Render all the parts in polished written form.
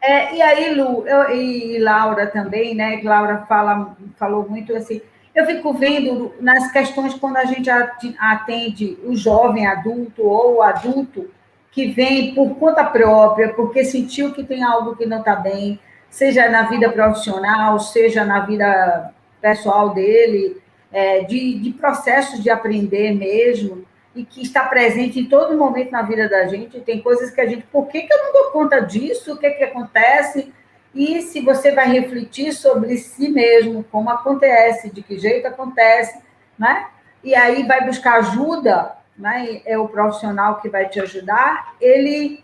E aí, Lu, e Laura também, né? Que Laura falou muito assim. Eu fico vendo nas questões quando a gente atende o jovem adulto ou o adulto que vem por conta própria, porque sentiu que tem algo que não está bem, seja na vida profissional, seja na vida pessoal dele, de processos de aprender mesmo, e que está presente em todo momento na vida da gente. Tem coisas que a gente, por que eu não dou conta disso? O que acontece? E se você vai refletir sobre si mesmo, como acontece, de que jeito acontece, né? E aí vai buscar ajuda, né? É o profissional que vai te ajudar. Ele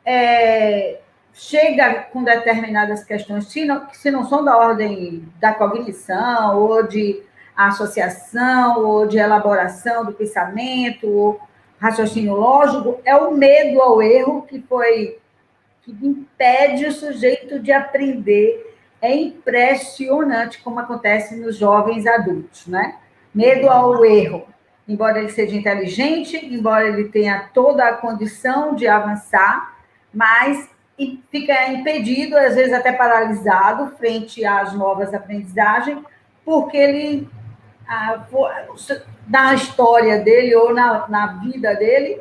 é, chega com determinadas questões, se não são da ordem da cognição, ou de associação, ou de elaboração do pensamento, ou raciocínio lógico, é o medo ao erro que impede o sujeito de aprender. É impressionante como acontece nos jovens adultos, né? Medo ao erro. Embora ele seja inteligente, embora ele tenha toda a condição de avançar, mas fica impedido, às vezes até paralisado, frente às novas aprendizagens, porque ele, na história dele ou na vida dele,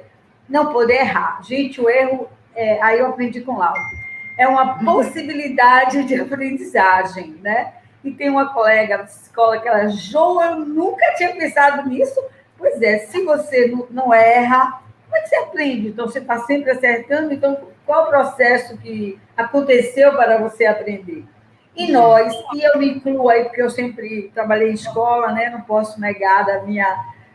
não poder errar. Gente, o erro, aí eu aprendi com Laura, é uma possibilidade de aprendizagem, né? E tem uma colega da escola que ela, Jo, eu nunca tinha pensado nisso. Pois é, se você não erra, como é que você aprende? Então, você está sempre acertando, então qual o processo que aconteceu para você aprender? E nós, e eu me incluo aí, porque eu sempre trabalhei em escola, né? Não posso negar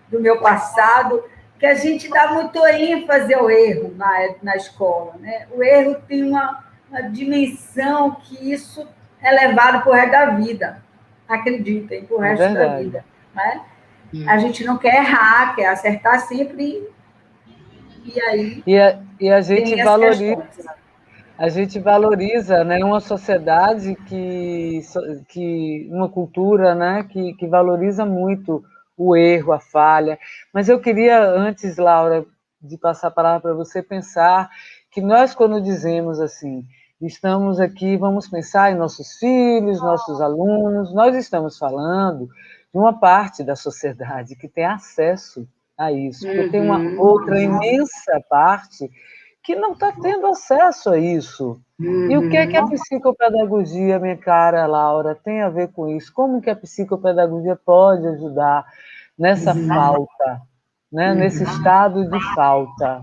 do meu passado, que a gente dá muito ênfase ao erro na escola, né? O erro tem uma dimensão que isso é levado para o resto da vida, acreditem, para o É resto da verdade. vida, né? A gente não quer errar, quer acertar sempre, e aí E a gente tem as valoriza, questões. né, uma sociedade uma cultura, né, que valoriza muito o erro, a falha. Mas eu queria, antes, Laura, de passar a palavra para você, pensar que nós, quando dizemos assim, estamos aqui, vamos pensar em nossos filhos, nossos alunos, nós estamos falando de uma parte da sociedade que tem acesso a isso, porque tem uma outra imensa parte que não está tendo acesso a isso. E o que é que a psicopedagogia, minha cara Laura, tem a ver com isso? Como que a psicopedagogia pode ajudar nessa falta, né? Nesse estado de falta?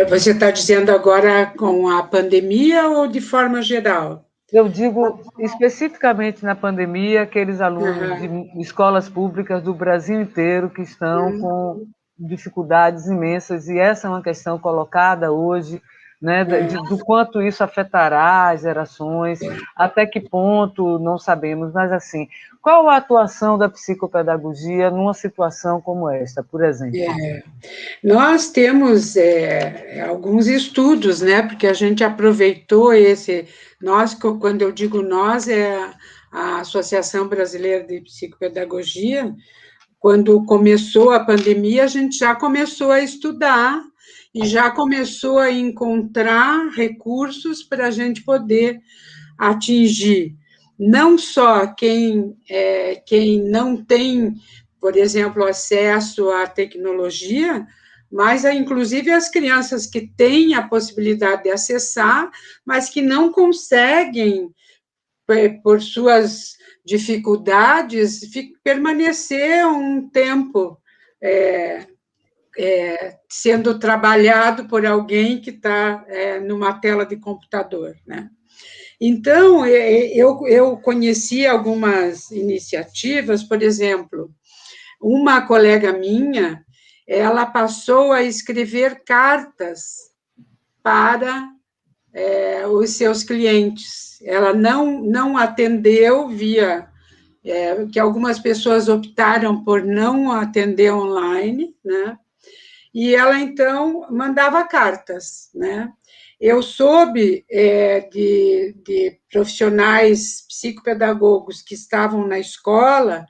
Você está dizendo agora com a pandemia ou de forma geral? Eu digo especificamente na pandemia, aqueles alunos de Uhum. escolas públicas do Brasil inteiro que estão com dificuldades imensas, e essa é uma questão colocada hoje, né, do quanto isso afetará as gerações, até que ponto, não sabemos, mas assim, qual a atuação da psicopedagogia numa situação como esta, por exemplo? Nós temos alguns estudos, né? Porque a gente aproveitou nós, quando eu digo nós, é a Associação Brasileira de Psicopedagogia. Quando começou a pandemia, a gente já começou a estudar e já começou a encontrar recursos para a gente poder atingir não só quem não tem, por exemplo, acesso à tecnologia, mas inclusive as crianças que têm a possibilidade de acessar, mas que não conseguem, por suas dificuldades, permanecer um tempo sendo trabalhado por alguém que está numa tela de computador, né? Então, eu conheci algumas iniciativas, por exemplo, uma colega minha, ela passou a escrever cartas para os seus clientes. Ela não atendeu que algumas pessoas optaram por não atender online, né? E ela, então, mandava cartas, né? Eu soube de profissionais psicopedagogos que estavam na escola,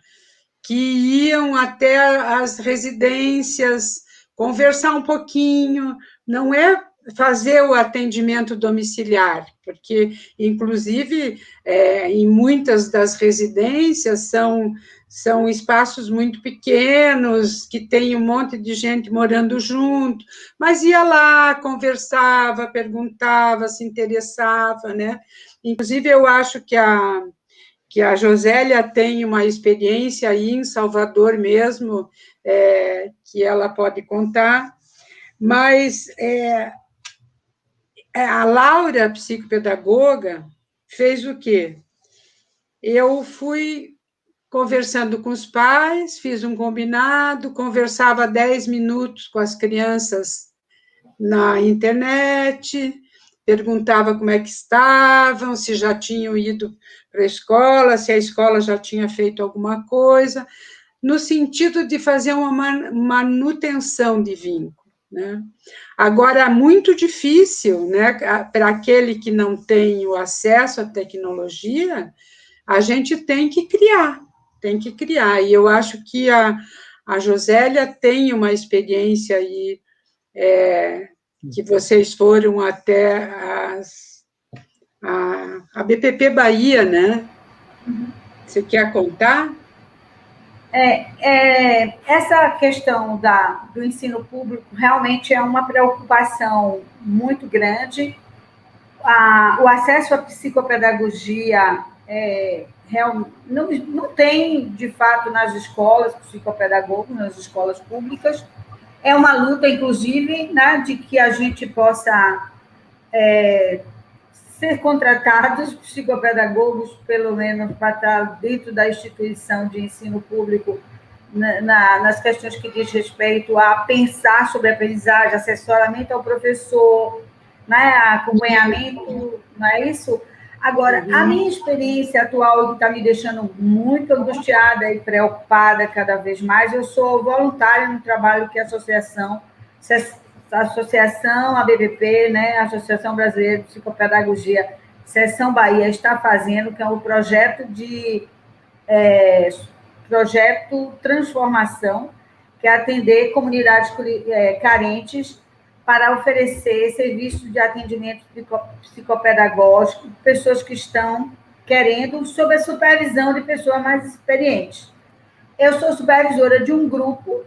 que iam até as residências conversar um pouquinho, não é fazer o atendimento domiciliar, porque, inclusive, em muitas das residências são espaços muito pequenos, que tem um monte de gente morando junto, mas ia lá, conversava, perguntava, se interessava, né? Inclusive, eu acho que a Josélia tem uma experiência aí em Salvador mesmo, que ela pode contar, mas a Laura, psicopedagoga, fez o quê? Eu fui conversando com os pais, fiz um combinado, conversava 10 minutos com as crianças na internet, perguntava como é que estavam, se já tinham ido para a escola, se a escola já tinha feito alguma coisa, no sentido de fazer uma manutenção de vínculo, né? Agora, é muito difícil, né, para aquele que não tem o acesso à tecnologia, a gente tem que criar, e eu acho que a Josélia tem uma experiência aí, que vocês foram até a BPP Bahia, né? Você quer contar? Essa questão do ensino público realmente é uma preocupação muito grande. O acesso à psicopedagogia não tem, de fato, nas escolas, psicopedagogos, nas escolas públicas. É uma luta, inclusive, né, de que a gente possa ser contratados psicopedagogos, pelo menos, para estar dentro da instituição de ensino público, nas questões que diz respeito a pensar sobre a aprendizagem, assessoramento ao professor, né, acompanhamento, não é isso? Agora, a minha experiência atual, que está me deixando muito angustiada e preocupada cada vez mais, eu sou voluntária no trabalho que a associação, a BBP, né, a Associação Brasileira de Psicopedagogia, Seção Bahia, está fazendo, que é um projeto Transformação, que é atender comunidades carentes para oferecer serviços de atendimento psicopedagógico, pessoas que estão querendo, sob a supervisão de pessoas mais experientes. Eu sou supervisora de um grupo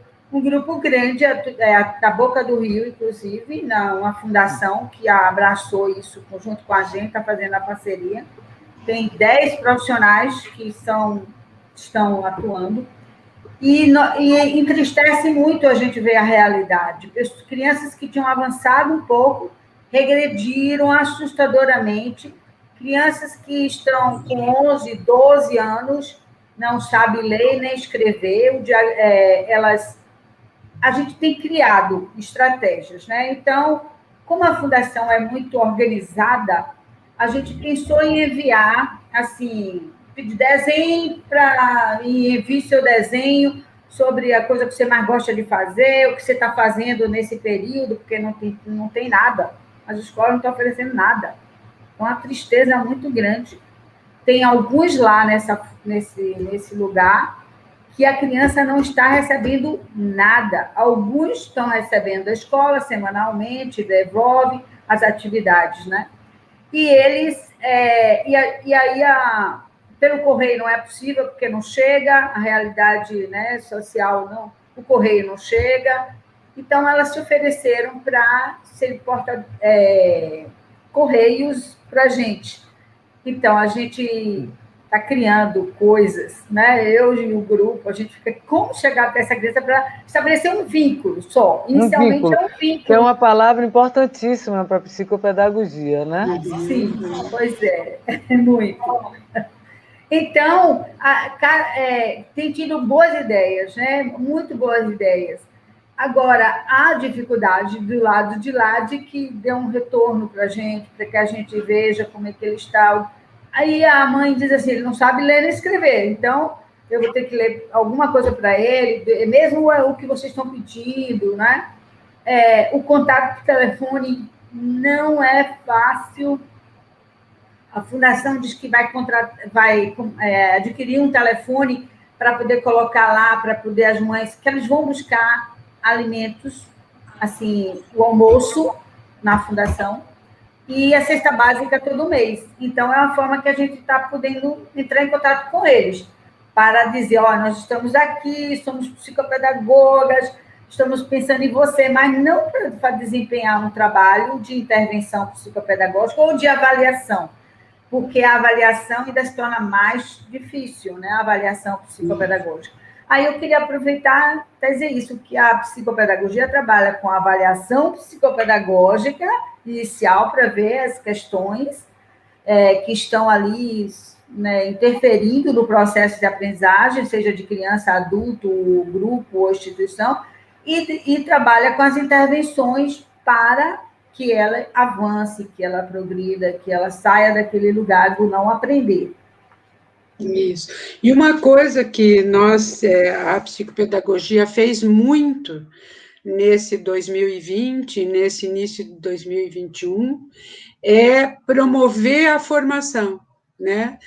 grande, da Boca do Rio, inclusive, uma fundação que abraçou isso junto com a gente, está fazendo a parceria. Tem 10 profissionais que estão atuando. E entristece muito a gente ver a realidade. Crianças que tinham avançado um pouco, regrediram assustadoramente. Crianças que estão com 11, 12 anos, não sabem ler nem escrever. A gente tem criado estratégias, né? Então, como a fundação é muito organizada, a gente pensou em enviar, assim, pedir desenho e enviar seu desenho sobre a coisa que você mais gosta de fazer, o que você está fazendo nesse período, porque não tem nada. As escolas não estão oferecendo nada. Uma tristeza muito grande. Tem alguns lá nesse lugar que a criança não está recebendo nada. Alguns estão recebendo da escola semanalmente, devolve as atividades, né? E eles... e aí, pelo correio não é possível, porque não chega, a realidade, né, social, não, o correio não chega. Então, elas se ofereceram para ser correios para a gente. Então, a gente está criando coisas, né? Eu e o grupo, a gente fica como chegar até essa criança para estabelecer um vínculo só. Inicialmente é um vínculo. Que é uma palavra importantíssima para a psicopedagogia, né? Sim, pois é muito. Então, tem tido boas ideias, né? Muito boas ideias. Agora, há dificuldade do lado de lá de que dê um retorno para a gente, para que a gente veja como é que ele está. Aí a mãe diz assim, ele não sabe ler nem escrever, então eu vou ter que ler alguma coisa para ele, mesmo o que vocês estão pedindo, né? O contato por telefone não é fácil. A fundação diz que vai adquirir um telefone para poder colocar lá, para poder as mães, que eles vão buscar alimentos, assim, o almoço, na fundação, e a cesta básica todo mês. Então, é uma forma que a gente está podendo entrar em contato com eles, para dizer, ó, nós estamos aqui, somos psicopedagogas, estamos pensando em você, mas não para desempenhar um trabalho de intervenção psicopedagógica ou de avaliação, porque a avaliação ainda se torna mais difícil, né? A avaliação psicopedagógica. Aí eu queria aproveitar para dizer isso, que a psicopedagogia trabalha com a avaliação psicopedagógica inicial para ver as questões que estão ali, né, interferindo no processo de aprendizagem, seja de criança, adulto, grupo ou instituição, e trabalha com as intervenções para que ela avance, que ela progrida, que ela saia daquele lugar do não aprender. Isso. E uma coisa que nós, a psicopedagogia fez muito nesse 2020, nesse início de 2021, é promover a formação, né?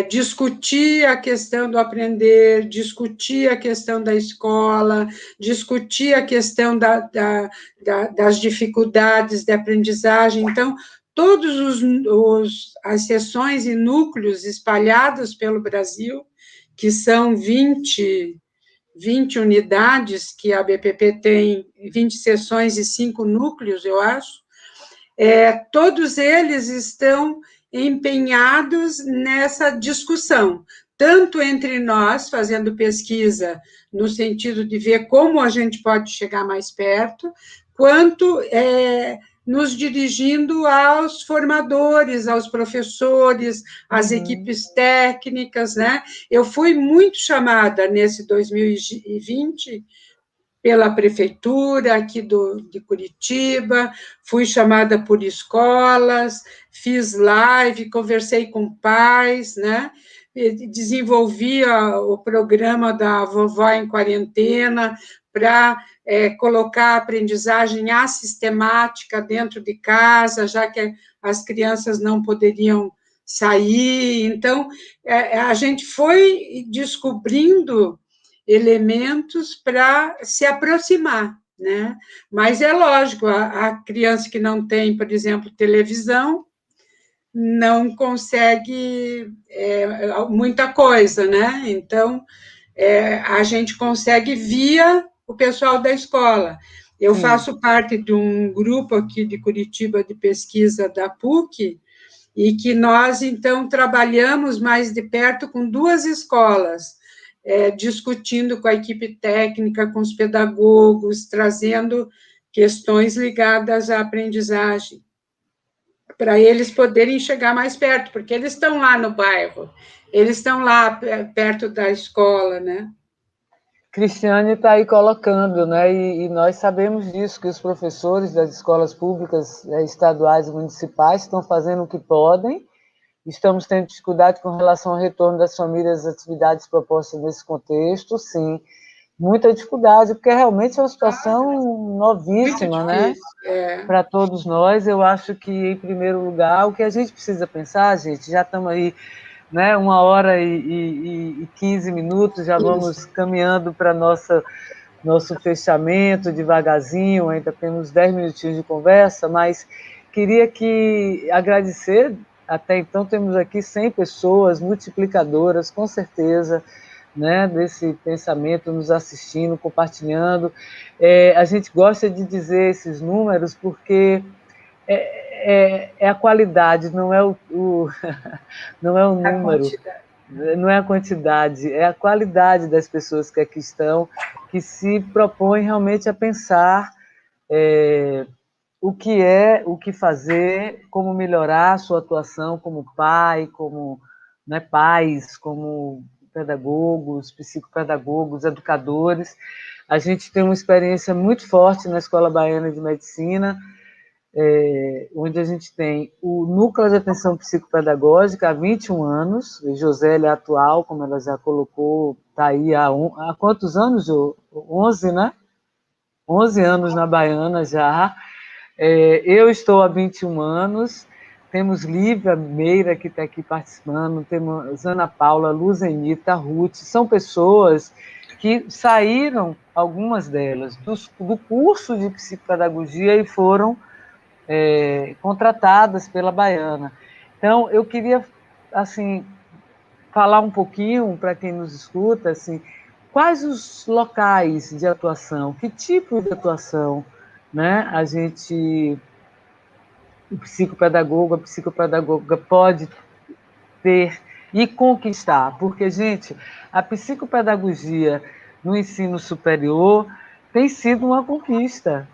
Discutir a questão do aprender, discutir a questão da escola, discutir a questão das dificuldades de aprendizagem. Então, todas as seções e núcleos espalhados pelo Brasil, que são 20 unidades, que a BPP tem 20 seções e 5 núcleos, eu acho, todos eles estão empenhados nessa discussão, tanto entre nós, fazendo pesquisa no sentido de ver como a gente pode chegar mais perto, quanto nos dirigindo aos formadores, aos professores, às equipes técnicas, né? Eu fui muito chamada nesse 2020 pela prefeitura aqui de Curitiba, fui chamada por escolas, fiz live, conversei com pais, né? Desenvolvi o programa da Vovó em Quarentena para colocar a aprendizagem assistemática dentro de casa, já que as crianças não poderiam sair. Então, a gente foi descobrindo elementos para se aproximar, né? Mas é lógico, a criança que não tem, por exemplo, televisão, não consegue muita coisa, né? Então, a gente consegue via o pessoal da escola. Eu faço parte de um grupo aqui de Curitiba de pesquisa da PUC, e que nós, então, trabalhamos mais de perto com 2 escolas, discutindo com a equipe técnica, com os pedagogos, trazendo questões ligadas à aprendizagem, para eles poderem chegar mais perto, porque eles estão lá no bairro, eles estão lá perto da escola, né? Cristiane está aí colocando, né? E nós sabemos disso, que os professores das escolas públicas estaduais e municipais estão fazendo o que podem. Estamos tendo dificuldade com relação ao retorno das famílias às atividades propostas nesse contexto, sim. Muita dificuldade, porque realmente é uma situação novíssima, né? Para todos nós. Eu acho que, em primeiro lugar, o que a gente precisa pensar, gente, já estamos aí, né, 1h15, já vamos caminhando para nosso fechamento devagarzinho, ainda temos 10 minutinhos de conversa, mas queria agradecer. Até então, temos aqui 100 pessoas multiplicadoras, com certeza, né, desse pensamento, nos assistindo, compartilhando. A gente gosta de dizer esses números porque é a qualidade, não é não é o número, não é a quantidade, é a qualidade das pessoas que aqui estão, que se propõem realmente a pensar o que fazer, como melhorar a sua atuação como pai, como, né, pais, como pedagogos, psicopedagogos, educadores. A gente tem uma experiência muito forte na Escola Baiana de Medicina, onde a gente tem o Núcleo de Atenção Psicopedagógica há 21 anos, e Josélia atual, como ela já colocou, está aí há quantos anos, Jo? 11, né? 11 anos na Baiana já. Eu estou há 21 anos, temos Lívia Meira, que está aqui participando, temos Ana Paula, Luzenita, Ruth, são pessoas que saíram, algumas delas, do curso de psicopedagogia e foram contratadas pela Baiana. Então, eu queria, assim, falar um pouquinho para quem nos escuta, assim, quais os locais de atuação, que tipo de atuação, né, o psicopedagogo, a psicopedagoga pode ter e conquistar, porque, gente, a psicopedagogia no ensino superior tem sido uma conquista,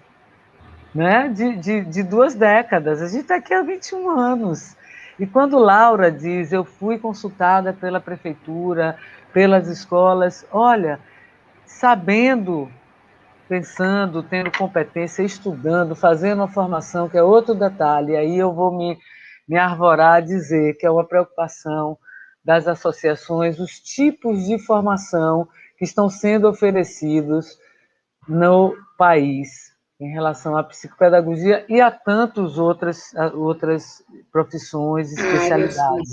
né, de 2 décadas. A gente está aqui há 21 anos. E quando Laura diz, eu fui consultada pela prefeitura, pelas escolas, olha, sabendo, pensando, tendo competência, estudando, fazendo uma formação, que é outro detalhe, aí eu vou me arvorar a dizer que é uma preocupação das associações, os tipos de formação que estão sendo oferecidos no país em relação à psicopedagogia e a tantas outras profissões, especialidades,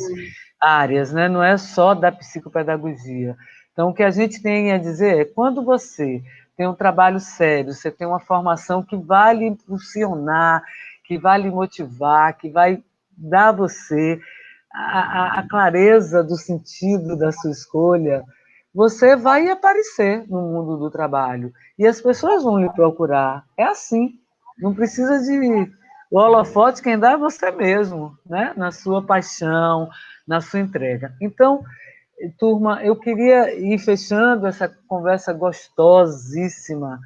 áreas, né? Não é só da psicopedagogia. Então, o que a gente tem a dizer é, quando você tem um trabalho sério, você tem uma formação que vai lhe impulsionar, que vai lhe motivar, que vai dar a você a clareza do sentido da sua escolha, você vai aparecer no mundo do trabalho e as pessoas vão lhe procurar. É assim, não precisa de o holofote, quem dá é você mesmo, né? Na sua paixão, na sua entrega. Então, turma, eu queria ir fechando essa conversa gostosíssima,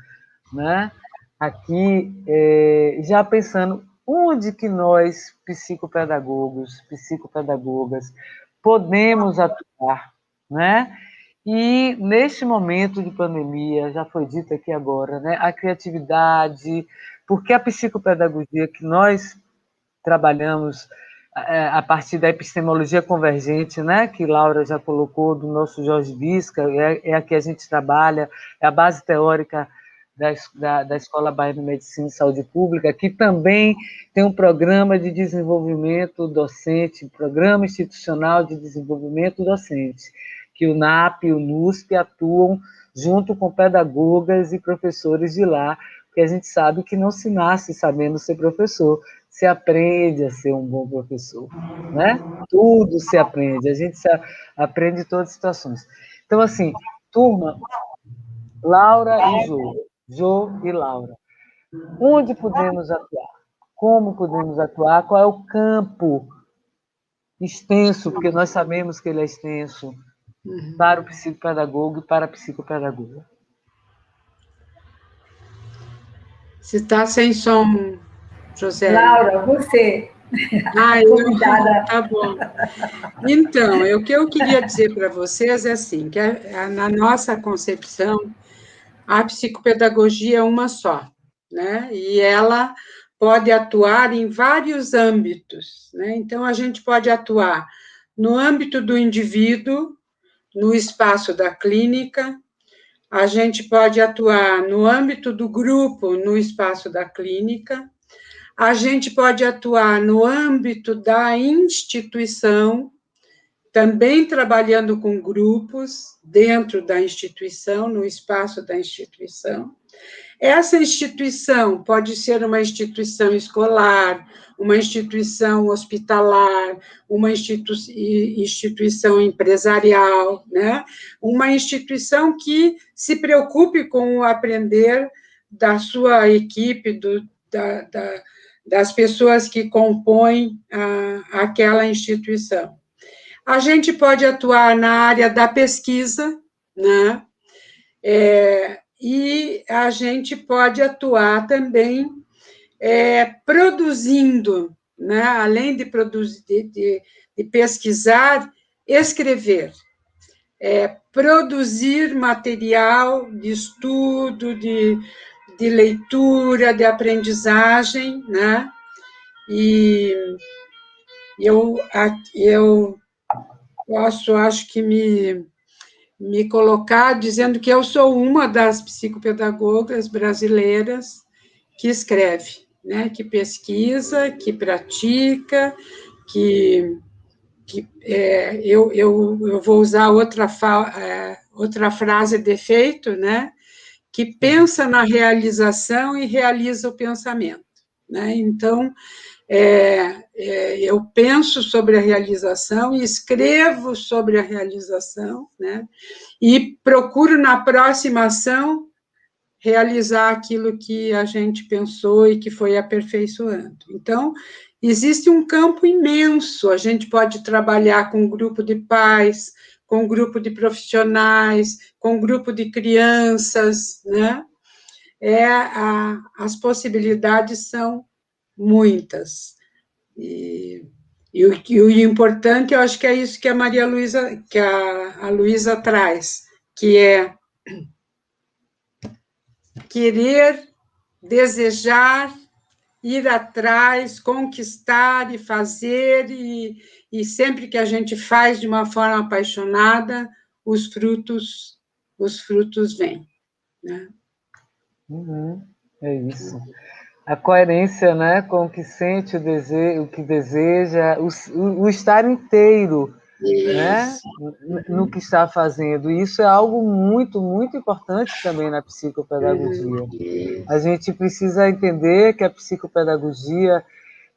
né? Aqui, já pensando onde que nós, psicopedagogos, psicopedagogas, podemos atuar, né? E neste momento de pandemia, já foi dito aqui agora, né? A criatividade, porque a psicopedagogia que nós trabalhamos a partir da epistemologia convergente, né, que Laura já colocou, do nosso Jorge Visca, é a que a gente trabalha, é a base teórica da Escola Baiana de Medicina e Saúde Pública, que também tem um programa de desenvolvimento docente, programa institucional de desenvolvimento docente, que o NAP e o NUSP atuam junto com pedagogas e professores de lá, porque a gente sabe que não se nasce sabendo ser professor, se aprende a ser um bom professor, né? Tudo se aprende, a gente aprende em todas as situações. Então, assim, turma, Laura e Jô e Laura, onde podemos atuar? Como podemos atuar? Qual é o campo extenso, porque nós sabemos que ele é extenso, para o psicopedagogo e para a psicopedagoga? Você está sem som, José. Laura, você. Tá bom. Então, o que eu queria dizer para vocês é assim, que na nossa concepção, a psicopedagogia é uma só, né? E ela pode atuar em vários âmbitos, né? Então, a gente pode atuar no âmbito do indivíduo, no espaço da clínica, a gente pode atuar no âmbito do grupo, no espaço da clínica, a gente pode atuar no âmbito da instituição, também trabalhando com grupos dentro da instituição, no espaço da instituição. Essa instituição pode ser uma instituição escolar, uma instituição hospitalar, uma instituição empresarial, né? Uma instituição que se preocupe com o aprender da sua equipe, das pessoas que compõem aquela instituição. A gente pode atuar na área da pesquisa, né? E a gente pode atuar também produzindo, né? Além de produzir, de pesquisar, escrever. Produzir material de estudo, de leitura, de aprendizagem, né? E eu posso, acho que me colocar dizendo que eu sou uma das psicopedagogas brasileiras que escreve, né? Que pesquisa, que pratica, eu vou usar outra frase de efeito, né? Que pensa na realização e realiza o pensamento, né? Então, eu penso sobre a realização e escrevo sobre a realização, né? E procuro, na próxima ação, realizar aquilo que a gente pensou e que foi aperfeiçoando. Então, existe um campo imenso, a gente pode trabalhar com um grupo de pais, com um grupo de profissionais, com um grupo de crianças, né? As possibilidades são muitas. O importante, eu acho que é isso que a Maria Luísa, que a Luísa traz, que é querer, desejar, ir atrás, conquistar e fazer, e sempre que a gente faz de uma forma apaixonada, os frutos vêm, né? É isso. A coerência, né, com o que sente, o que deseja, o estar inteiro, né, no que está fazendo. E isso é algo muito, muito importante também na psicopedagogia. A gente precisa entender que a psicopedagogia,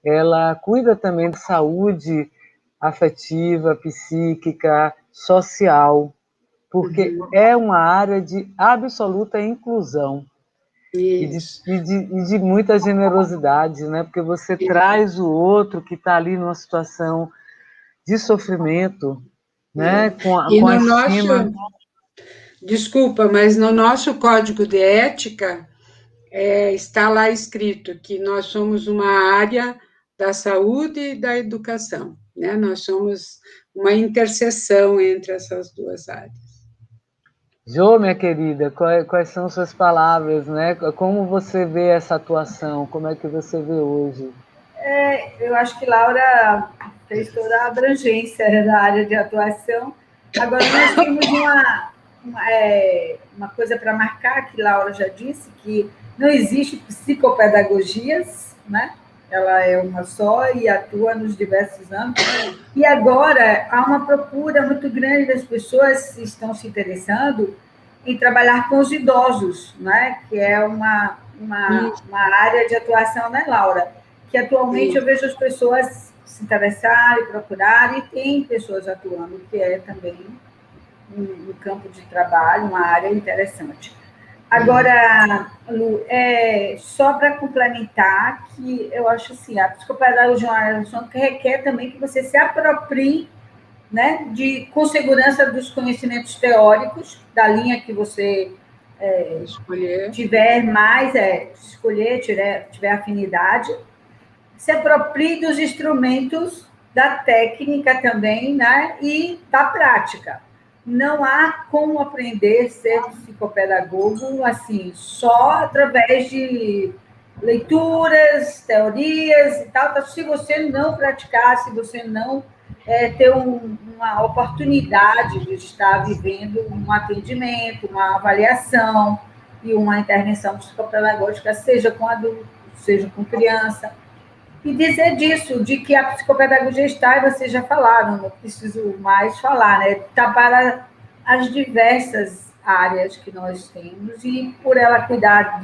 ela cuida também da saúde afetiva, psíquica, social, porque é uma área de absoluta inclusão. E de muita generosidade, né? Porque você traz o outro que está ali numa situação de sofrimento, né? Com a estima. Desculpa, mas no nosso código de ética está lá escrito que nós somos uma área da saúde e da educação, né? Nós somos uma interseção entre essas duas áreas. Jô, minha querida, quais são suas palavras, né? Como você vê essa atuação? Como é que você vê hoje? Eu acho que Laura fez toda a abrangência da área de atuação. Agora, nós temos uma coisa para marcar, que Laura já disse, que não existe psicopedagogias, né? Ela é uma só e atua nos diversos âmbitos. E agora há uma procura muito grande das pessoas que estão se interessando em trabalhar com os idosos, né? Que é uma área de atuação, né, Laura? Que atualmente eu vejo as pessoas se interessarem, procurarem, e tem pessoas atuando, que é também um campo de trabalho, uma área interessante. Agora, Lu, só para complementar, que eu acho assim, a psicopedagogia é uma área que requer também que você se aproprie, né, com segurança dos conhecimentos teóricos, da linha que você tiver mais, escolher, tiver afinidade, se aproprie dos instrumentos da técnica também, né, e da prática. Não há como aprender a ser psicopedagogo assim, só através de leituras, teorias e tal. Então, se você não praticar, se você não ter uma oportunidade de estar vivendo um atendimento, uma avaliação e uma intervenção psicopedagógica, seja com adulto, seja com criança, e dizer disso, de que a psicopedagogia está, e vocês já falaram, não preciso mais falar, né? Está para as diversas áreas que nós temos, e por ela cuidar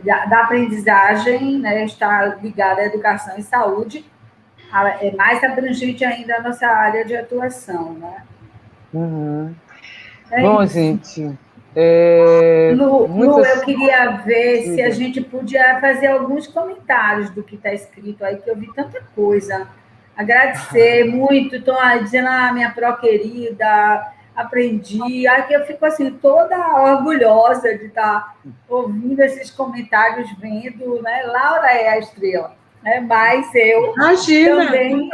da aprendizagem, né? Está ligada à educação e saúde, é mais abrangente ainda a nossa área de atuação, né? Bom, isso. Gente... Lu, eu queria ver se a gente podia fazer alguns comentários do que está escrito aí, que eu vi tanta coisa. Agradecer muito, estou dizendo, minha pró querida, aprendi. Aqui eu fico assim, toda orgulhosa de estar ouvindo esses comentários, vendo, né? Laura é a estrela, né? Mas eu também.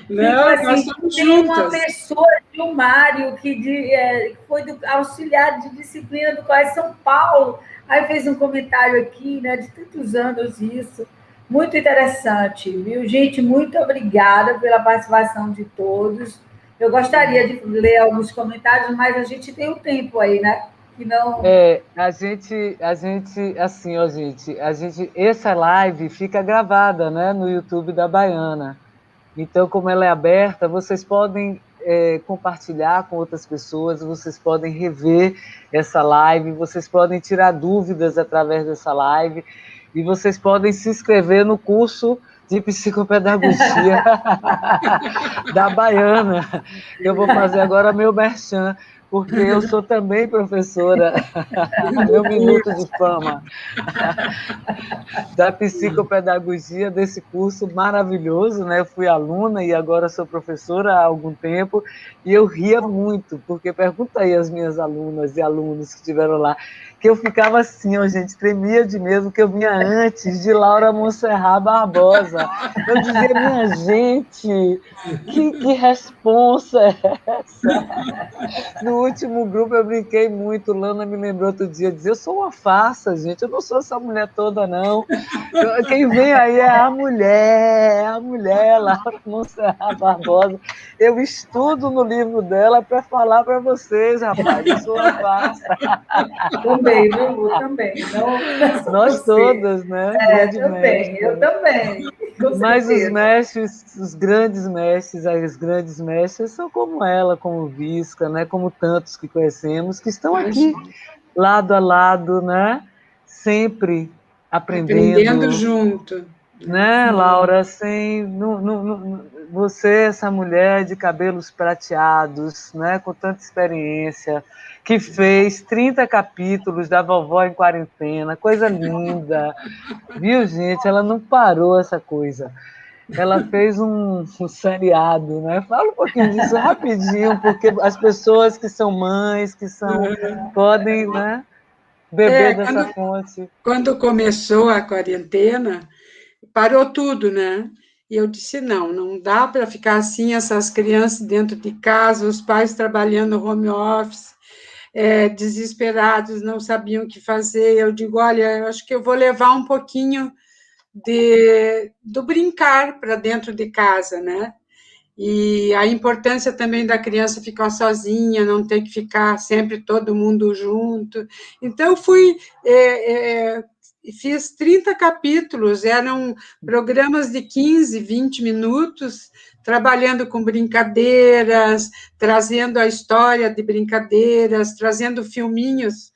Não, assim, nós estamos tem juntas. Uma pessoa, o Mário, que foi auxiliar de disciplina do Colégio São Paulo, aí fez um comentário aqui, né, de tantos anos isso, muito interessante, viu? Gente, muito obrigada pela participação de todos. Eu gostaria de ler alguns comentários, mas a gente tem um tempo aí, né? Que não... a gente, assim, ó, essa live fica gravada, né, no YouTube da Baiana. Então, como ela é aberta, vocês podem compartilhar com outras pessoas, vocês podem rever essa live, vocês podem tirar dúvidas através dessa live. E vocês podem se inscrever no curso de psicopedagogia da Baiana. Eu vou fazer agora meu merchan, porque eu sou também professora, meu minuto de fama, da psicopedagogia, desse curso maravilhoso, né? Eu fui aluna e agora sou professora há algum tempo, e eu ria muito, porque pergunta aí às minhas alunas e alunos que estiveram lá, que eu ficava assim, ó, gente, tremia de medo, que eu vinha antes de Laura Montserrat Barbosa. Eu dizia, minha gente, que responsa é essa? No último grupo eu brinquei muito, Lana me lembrou outro dia, dizia, eu sou uma farsa, gente, eu não sou essa mulher toda, não. Quem vem aí é a mulher, Laura Montserrat Barbosa. Eu estudo no livro dela para falar para vocês, rapaz, eu sou uma farsa. Também, viu, Lu? Também. Não é só Nós você. todas, né? É, Grande também, mestre. eu também, com Mas os certeza. mestres, os grandes mestres, as grandes mestras são como ela, como Visca, né? Como tantos que conhecemos, que estão aqui, lado a lado, né? Sempre Aprendendo aprendendo, junto. né, Laura? Sem, você, essa mulher de cabelos prateados, né? Com tanta experiência, que fez 30 capítulos da Vovó em Quarentena, coisa linda. Viu, gente? Ela não parou essa coisa. Ela fez um seriado, né? Fala um pouquinho disso rapidinho, porque as pessoas que são mães, que são, podem, né, beber É, dessa fonte. quando começou a quarentena, parou tudo, né? E eu disse, não dá para ficar assim, essas crianças dentro de casa, os pais trabalhando home office, desesperados, não sabiam o que fazer. Eu digo, olha, eu acho que eu vou levar um pouquinho do brincar para dentro de casa, né? E a importância também da criança ficar sozinha, não ter que ficar sempre todo mundo junto. Então, fiz 30 capítulos, eram programas de 15, 20 minutos, trabalhando com brincadeiras, trazendo a história de brincadeiras, trazendo filminhos.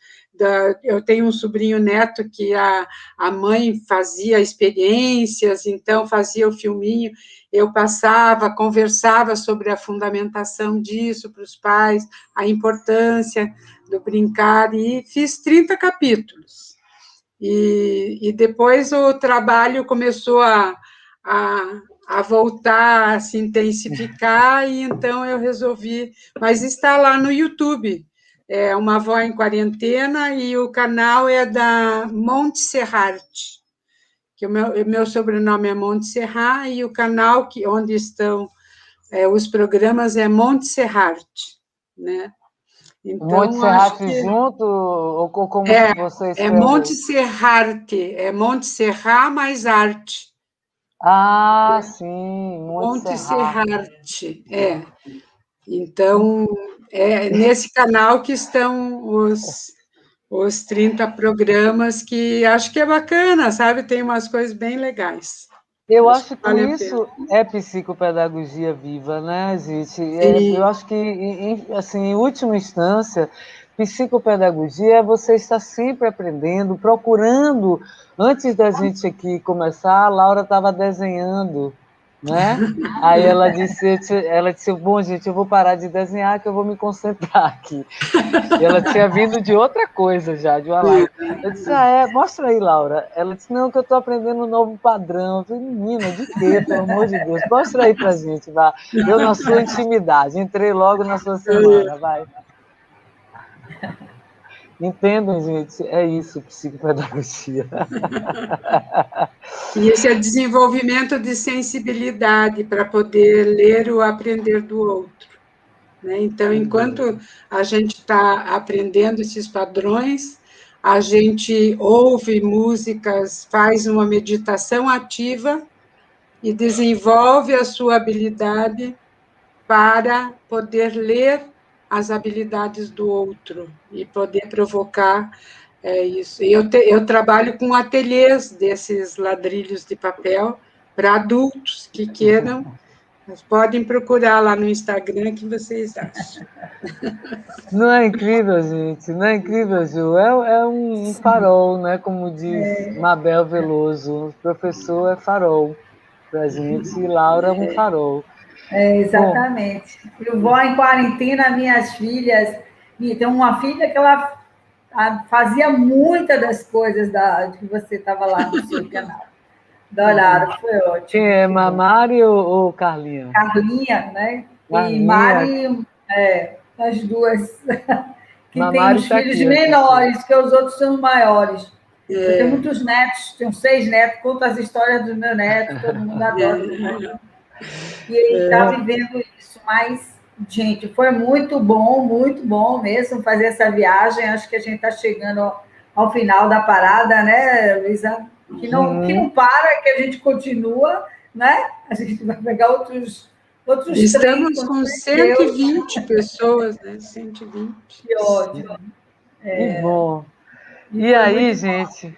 Eu tenho um sobrinho neto que a mãe fazia experiências, então fazia o filminho, eu passava, conversava sobre a fundamentação disso para os pais, a importância do brincar, e fiz 30 capítulos. E depois o trabalho começou a voltar, a se intensificar, e então eu resolvi, mas está lá no YouTube, é Uma Avó em Quarentena, e o canal é da Montserrat, que o meu sobrenome é Montserrat, e o canal onde estão os programas é Montserrat, né? Então, Montserrat acho que junto, ou como é, você é escreve? Montserrat mais arte. Ah, sim, Montserrat. Montserrat, Então, é nesse canal que estão os 30 programas, que acho que é bacana, sabe? Tem umas coisas bem legais. Eu Acho que acho que vale a pena. isso é psicopedagogia viva, né, gente? Eu Sim, acho que, assim, em última instância, psicopedagogia é você estar sempre aprendendo, procurando. Antes da gente aqui começar, a Laura estava desenhando, né? Aí ela disse, bom, gente, eu vou parar de desenhar, que eu vou me concentrar aqui. E ela tinha vindo de outra coisa já, de uma live. Eu disse, mostra aí, Laura. Ela disse, não, que eu estou aprendendo um novo padrão. Eu falei, menina, de quê, pelo amor de Deus? Mostra aí pra gente, vá. Eu na sua intimidade, entrei logo na sua semana, vai. Entendem, gente? É isso, psicopedagogia. e esse é desenvolvimento de sensibilidade para poder ler o aprender do outro, né? Então, enquanto a gente está aprendendo esses padrões, a gente ouve músicas, faz uma meditação ativa e desenvolve a sua habilidade para poder ler as habilidades do outro e poder provocar isso. Eu trabalho com ateliês desses ladrilhos de papel para adultos que queiram Mas podem procurar lá no Instagram que vocês acham. Não é incrível, gente? Não é incrível, Ju? É um farol, né? Como diz Mabel Veloso. O professor é farol para a gente e Laura é um farol. Bom, Exatamente. Eu vou em quarentena, minhas filhas. E tem uma filha que ela fazia muitas das coisas que você estava lá no seu canal. Adoraram, foi quem ótimo. é, Que bom. Mamari ou Carlinha? Carlinha, né? E Carlinha, Mari, as duas, que têm Mamari os está filhos aqui assistindo. menores, que os outros são maiores. Eu tenho É, muitos netos, tenho 6 netos, conto as histórias dos meus netos, todo mundo adora os netos. E ele está vivendo isso, mas, gente, foi muito bom mesmo fazer essa viagem. Acho que a gente está chegando ao final da parada, né, Luísa? Que não para, que a gente continua, né? A gente vai pegar outros trens, estamos com com Deus. 120 pessoas, né? 120. Que ótimo. Que bom. E E foi aí, gente,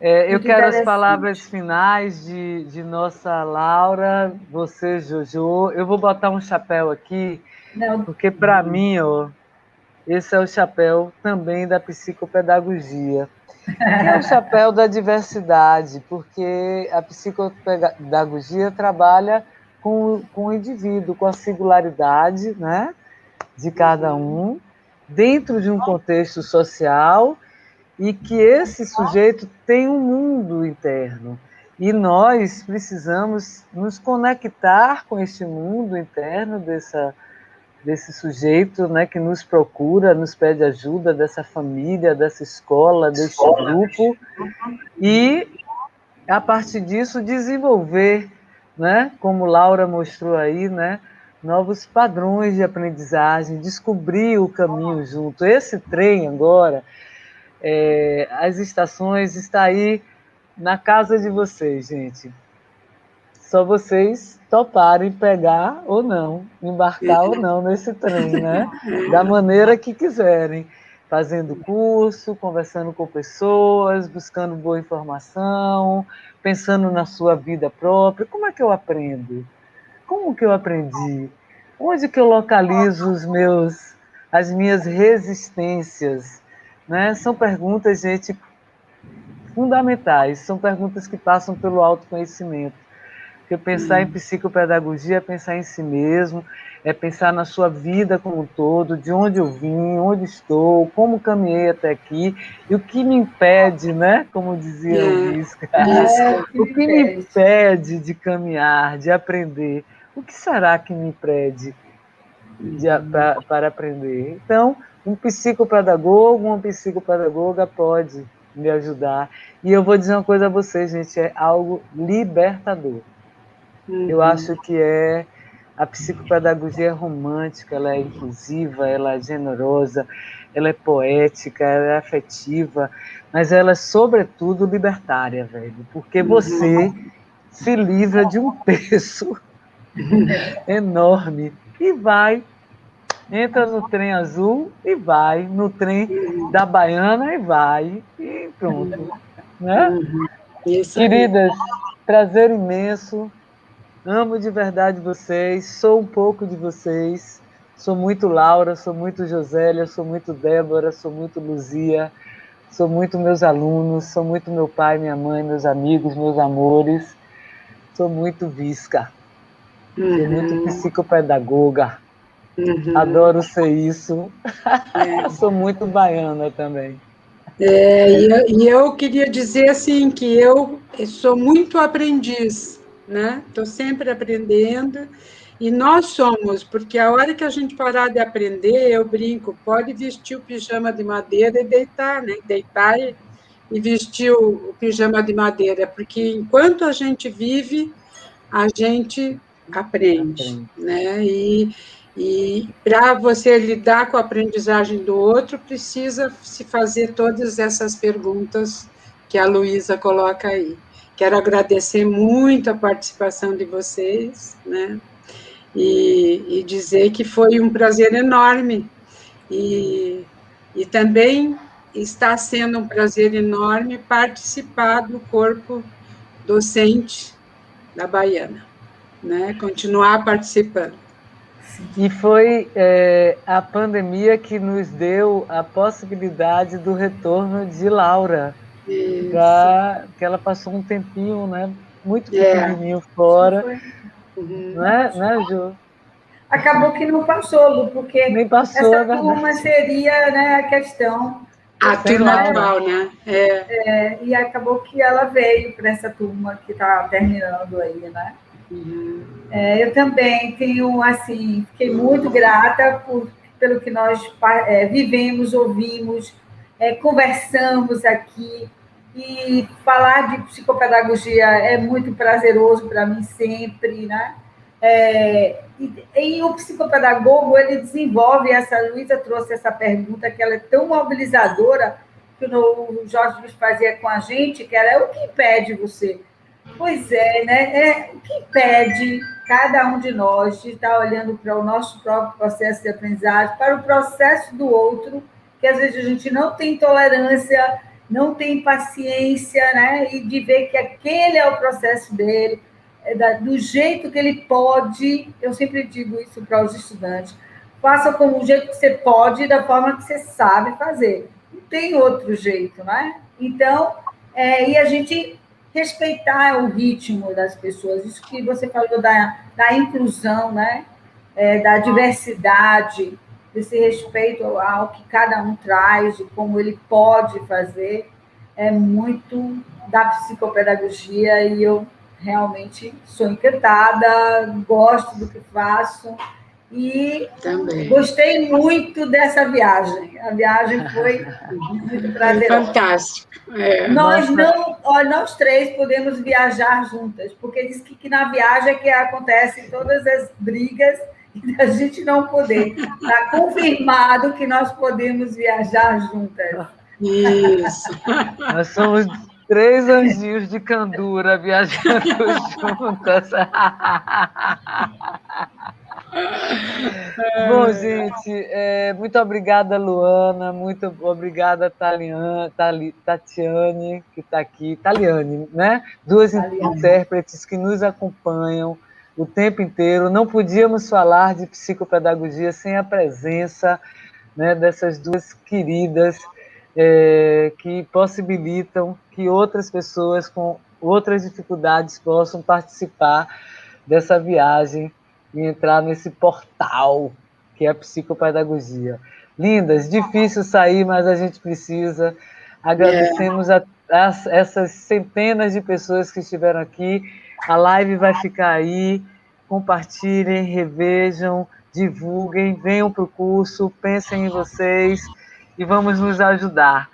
eu muito quero as palavras interessante. finais de nossa Laura, você, Jojo. Eu vou botar um chapéu aqui, Não, porque para mim, ó, esse é o chapéu também da psicopedagogia, que é o chapéu da diversidade, porque a psicopedagogia trabalha com o indivíduo, com a singularidade, né, de cada um, dentro de um contexto social, e que esse sujeito tem um mundo interno. E nós precisamos nos conectar com este mundo interno desse sujeito, né, que nos procura, nos pede ajuda, dessa família, dessa escola, deste grupo, e, a partir disso, desenvolver, né, como Laura mostrou aí, né, novos padrões de aprendizagem, descobrir o caminho junto. Esse trem agora, as estações, está aí na casa de vocês, gente. Só vocês toparem pegar ou não, embarcar ou não nesse trem, né? Da maneira que quiserem, fazendo curso, conversando com pessoas, buscando boa informação, pensando na sua vida própria. Como é que eu aprendo? Como que eu aprendi? Onde que eu localizo as minhas resistências? Né? São perguntas, gente, fundamentais, são perguntas que passam pelo autoconhecimento. Porque pensar em psicopedagogia é pensar em si mesmo, é pensar na sua vida como um todo, de onde eu vim, onde estou, como caminhei até aqui, e o que me impede, né? Como dizia o Visca, Isso. o que me impede de caminhar, de aprender? O que será que me impede para aprender? Então, um psicopedagogo, uma psicopedagoga pode me ajudar. E eu vou dizer uma coisa a vocês, gente, é algo libertador. Eu acho que a psicopedagogia é romântica, ela é inclusiva, ela é generosa, ela é poética, ela é afetiva, mas ela é, sobretudo, libertária, velho, porque você se livra de um peso enorme e entra no trem azul e vai, no trem da Baiana e vai, e pronto. Né? Isso aí. Queridas, prazer imenso. Amo de verdade vocês, sou um pouco de vocês, sou muito Laura, sou muito Josélia, sou muito Débora, sou muito Luzia, sou muito meus alunos, sou muito meu pai, minha mãe, meus amigos, meus amores, sou muito Visca, sou muito psicopedagoga, adoro ser isso, sou muito baiana também. E eu queria dizer assim que eu sou muito aprendiz, né? Estou sempre aprendendo e nós somos, porque a hora que a gente parar de aprender, eu brinco, pode vestir o pijama de madeira e deitar, né? Deitar e vestir o pijama de madeira, porque enquanto a gente vive, a gente aprende, né? E para você lidar com a aprendizagem do outro, precisa se fazer todas essas perguntas que a Luísa coloca aí. Quero agradecer muito a participação de vocês, né? E dizer que foi um prazer enorme. E também está sendo um prazer enorme participar do corpo docente da Baiana. né? Continuar participando. E foi a pandemia que nos deu a possibilidade do retorno de Laura, que ela passou um tempinho, né, muito pequenininho fora, né, Ju? Acabou que não passou, Lu, porque Nem passou, essa é turma verdade. seria, né, a questão. A turma atual, né? E acabou que ela veio para essa turma que está terminando aí, né? Eu também tenho, assim, fiquei muito grata pelo que nós vivemos, ouvimos, conversamos aqui. E falar de psicopedagogia é muito prazeroso para mim sempre, né? E o psicopedagogo, ele desenvolve essa... Luísa trouxe essa pergunta, que ela é tão mobilizadora, que o Jorge Luiz fazia com a gente, que era: o que impede você? Pois é, né? O que impede cada um de nós de estar olhando para o nosso próprio processo de aprendizagem, para o processo do outro, que às vezes a gente não tem tolerância, não tem paciência, né? E de ver que aquele é o processo dele, do jeito que ele pode. Eu sempre digo isso para os estudantes: faça como o jeito que você pode, da forma que você sabe fazer. Não tem outro jeito, né? Então, e a gente respeitar o ritmo das pessoas. Isso que você falou da inclusão, né? Da diversidade, desse respeito ao que cada um traz, de como ele pode fazer, é muito da psicopedagogia, e eu realmente sou encantada, gosto do que faço, e também gostei muito dessa viagem. A viagem foi muito prazerosa. Fantástico. Nós três podemos viajar juntas, porque diz que na viagem é que acontecem todas as brigas e a gente não poder. Está confirmado que nós podemos viajar juntas. Isso. Nós somos 3 anjinhos de candura viajando juntas. Bom, gente, muito obrigada, Luana, muito obrigada, Tatiane, que está aqui, Taliane, né? Duas intérpretes que nos acompanham o tempo inteiro. Não podíamos falar de psicopedagogia sem a presença, né, dessas duas queridas, que possibilitam que outras pessoas com outras dificuldades possam participar dessa viagem e entrar nesse portal que é a psicopedagogia. Lindas, difícil sair, mas a gente precisa. Agradecemos a essas centenas de pessoas que estiveram aqui. A live vai ficar aí. Compartilhem, revejam, divulguem, venham para o curso, pensem em vocês e vamos nos ajudar.